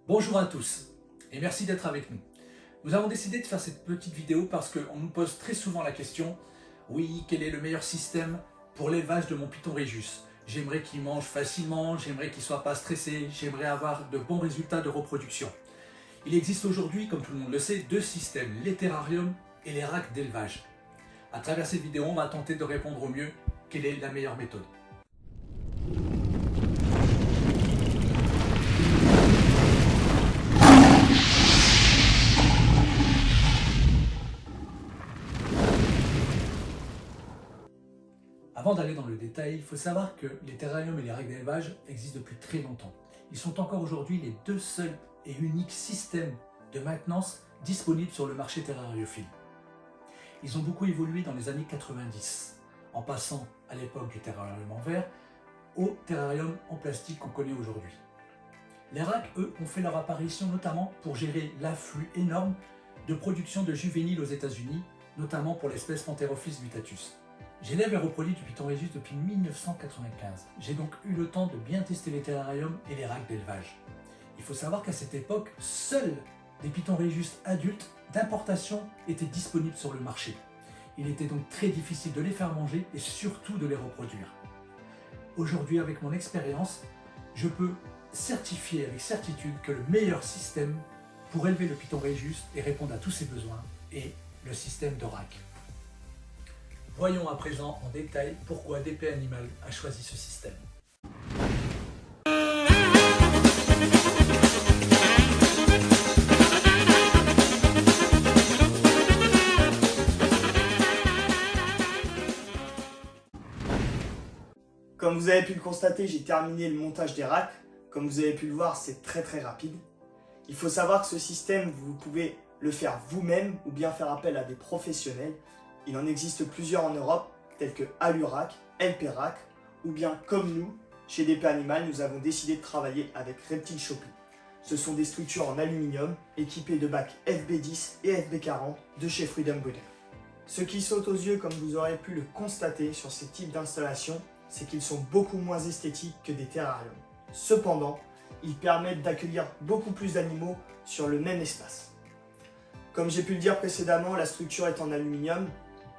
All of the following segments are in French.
Bonjour à tous et merci d'être avec nous. Nous avons décidé de faire cette petite vidéo parce qu'on nous pose très souvent la question « Oui, quel est le meilleur système pour l'élevage de mon Python Rhésus? J'aimerais qu'il mange facilement, j'aimerais qu'il ne soit pas stressé, j'aimerais avoir de bons résultats de reproduction. » Il existe aujourd'hui, comme tout le monde le sait, deux systèmes, les terrariums et les racks d'élevage. À travers cette vidéo, on va tenter de répondre au mieux quelle est la meilleure méthode. Avant d'aller dans le détail, il faut savoir que les terrariums et les racks d'élevage existent depuis très longtemps. Ils sont encore aujourd'hui les deux seuls et uniques systèmes de maintenance disponibles sur le marché terrariophile. Ils ont beaucoup évolué dans les années 90, en passant à l'époque du terrarium en verre au terrarium en plastique qu'on connaît aujourd'hui. Les racks, eux, ont fait leur apparition notamment pour gérer l'afflux énorme de production de juvéniles aux États-Unis, notamment pour l'espèce Pantherophis vittatus. J'élève et reproduis du Python Rhésus depuis 1995. J'ai donc eu le temps de bien tester les terrariums et les racks d'élevage. Il faut savoir qu'à cette époque, seuls des Python Rhésus adultes d'importation étaient disponibles sur le marché. Il était donc très difficile de les faire manger et surtout de les reproduire. Aujourd'hui, avec mon expérience, je peux certifier avec certitude que le meilleur système pour élever le Python Rhésus et répondre à tous ses besoins est le système de rack. Voyons à présent en détail pourquoi DP Animal a choisi ce système. Comme vous avez pu le constater, j'ai terminé le montage des racks. Comme vous avez pu le voir, c'est très rapide. Il faut savoir que ce système, vous pouvez le faire vous-même ou bien faire appel à des professionnels. Il en existe plusieurs en Europe, tels que Alurac, LPRac, ou bien comme nous, chez DP Animal, nous avons décidé de travailler avec Reptile Shopping. Ce sont des structures en aluminium équipées de bacs FB10 et FB40 de chez Freedom Breeder. Ce qui saute aux yeux, comme vous aurez pu le constater sur ces types d'installations, c'est qu'ils sont beaucoup moins esthétiques que des terrariums. Cependant, ils permettent d'accueillir beaucoup plus d'animaux sur le même espace. Comme j'ai pu le dire précédemment, la structure est en aluminium.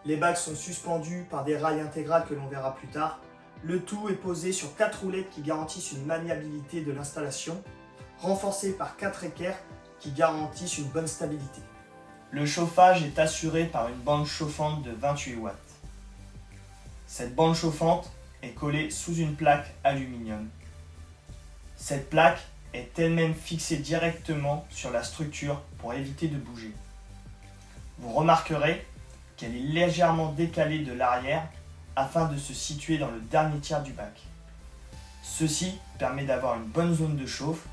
Les bacs sont suspendus par des rails intégrales que l'on verra plus tard. Le tout est posé sur 4 roulettes qui garantissent une maniabilité de l'installation, renforcées par 4 équerres qui garantissent une bonne stabilité. Le chauffage est assuré par une bande chauffante de 28 watts. Cette bande chauffante est collée sous une plaque aluminium. Cette plaque est elle-même fixée directement sur la structure pour éviter de bouger. Vous remarquerez qu'elle est légèrement décalée de l'arrière afin de se situer dans le dernier tiers du bac. Ceci permet d'avoir une bonne zone de chauffe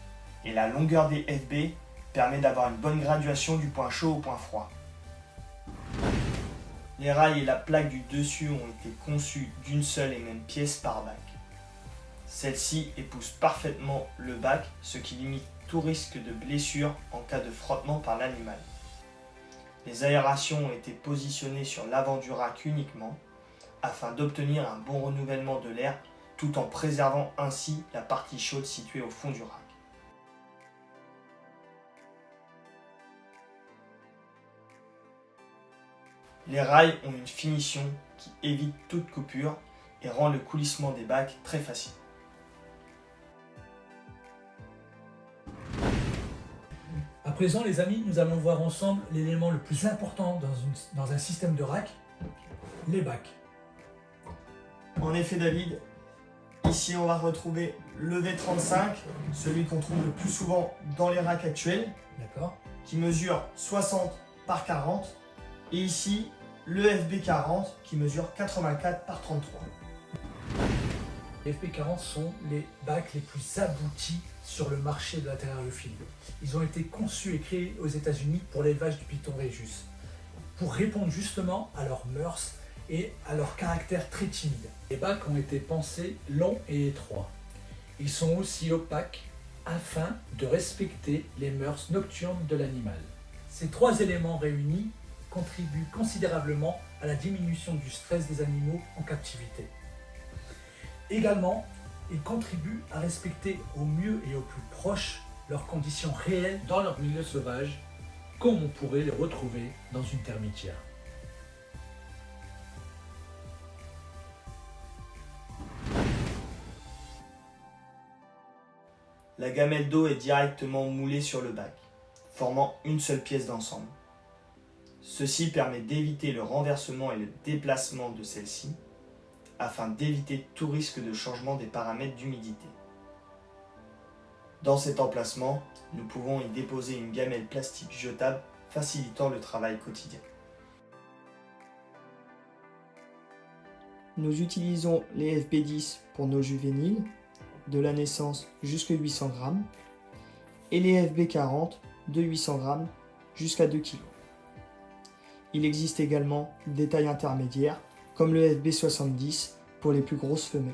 et la longueur des FB permet d'avoir une bonne graduation du point chaud au point froid. Les rails et la plaque du dessus ont été conçus d'une seule et même pièce par bac. Celle-ci épouse parfaitement le bac, ce qui limite tout risque de blessure en cas de frottement par l'animal. Les aérations ont été positionnées sur l'avant du rack uniquement, afin d'obtenir un bon renouvellement de l'air, tout en préservant ainsi la partie chaude située au fond du rack. Les rails ont une finition qui évite toute coupure et rend le coulissement des bacs très facile. À présent, les amis, nous allons voir ensemble l'élément le plus important dans un système de rack, les bacs. En effet, David, ici on va retrouver le V35, celui qu'on trouve le plus souvent dans les racks actuels, D'accord. qui mesure 60 par 40, et ici le FB40 qui mesure 84 par 33. Les FP40 sont les bacs les plus aboutis sur le marché de la terrariophilie. Ils ont été conçus et créés aux États-Unis pour l'élevage du Python Rhésus, pour répondre justement à leurs mœurs et à leur caractère très timide. Les bacs ont été pensés longs et étroits. Ils sont aussi opaques afin de respecter les mœurs nocturnes de l'animal. Ces trois éléments réunis contribuent considérablement à la diminution du stress des animaux en captivité. Également, ils contribuent à respecter au mieux et au plus proche leurs conditions réelles dans leur milieu sauvage, comme on pourrait les retrouver dans une termitière. La gamelle d'eau est directement moulée sur le bac, formant une seule pièce d'ensemble. Ceci permet d'éviter le renversement et le déplacement de celle-ci, afin d'éviter tout risque de changement des paramètres d'humidité. Dans cet emplacement, nous pouvons y déposer une gamelle plastique jetable, facilitant le travail quotidien. Nous utilisons les FB10 pour nos juvéniles, de la naissance jusqu'à 800 grammes, et les FB40 de 800 grammes jusqu'à 2 kg. Il existe également des tailles intermédiaires, comme le FB70 pour les plus grosses femelles.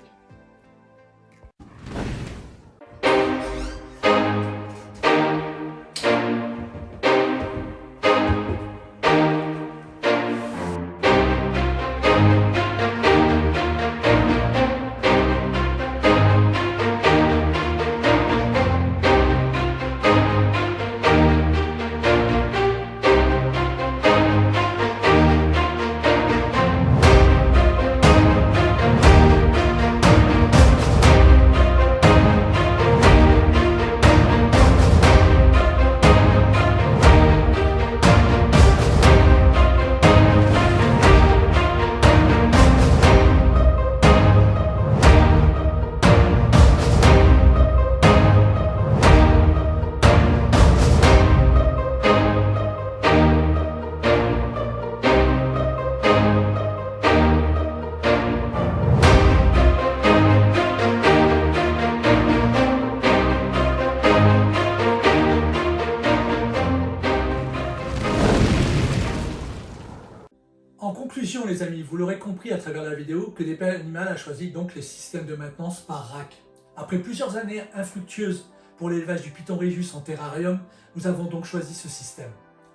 En conclusion les amis, vous l'aurez compris à travers la vidéo que DP Animal a choisi donc les systèmes de maintenance par rack. Après plusieurs années infructueuses pour l'élevage du Python Rhésus en terrarium, nous avons donc choisi ce système.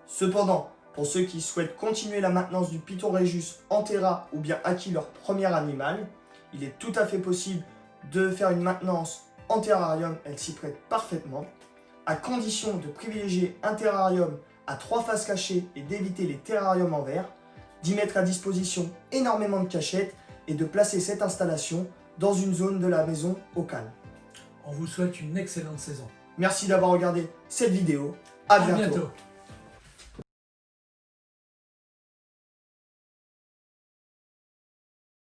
Cependant, pour ceux qui souhaitent continuer la maintenance du Python Rhésus en terra ou bien acquis leur premier animal, il est tout à fait possible de faire une maintenance en terrarium, elle s'y prête parfaitement, à condition de privilégier un terrarium à 3 faces cachées et d'éviter les terrariums en verre, d'y mettre à disposition énormément de cachettes et de placer cette installation dans une zone de la maison au calme. On vous souhaite une excellente saison. Merci d'avoir regardé cette vidéo. À bientôt.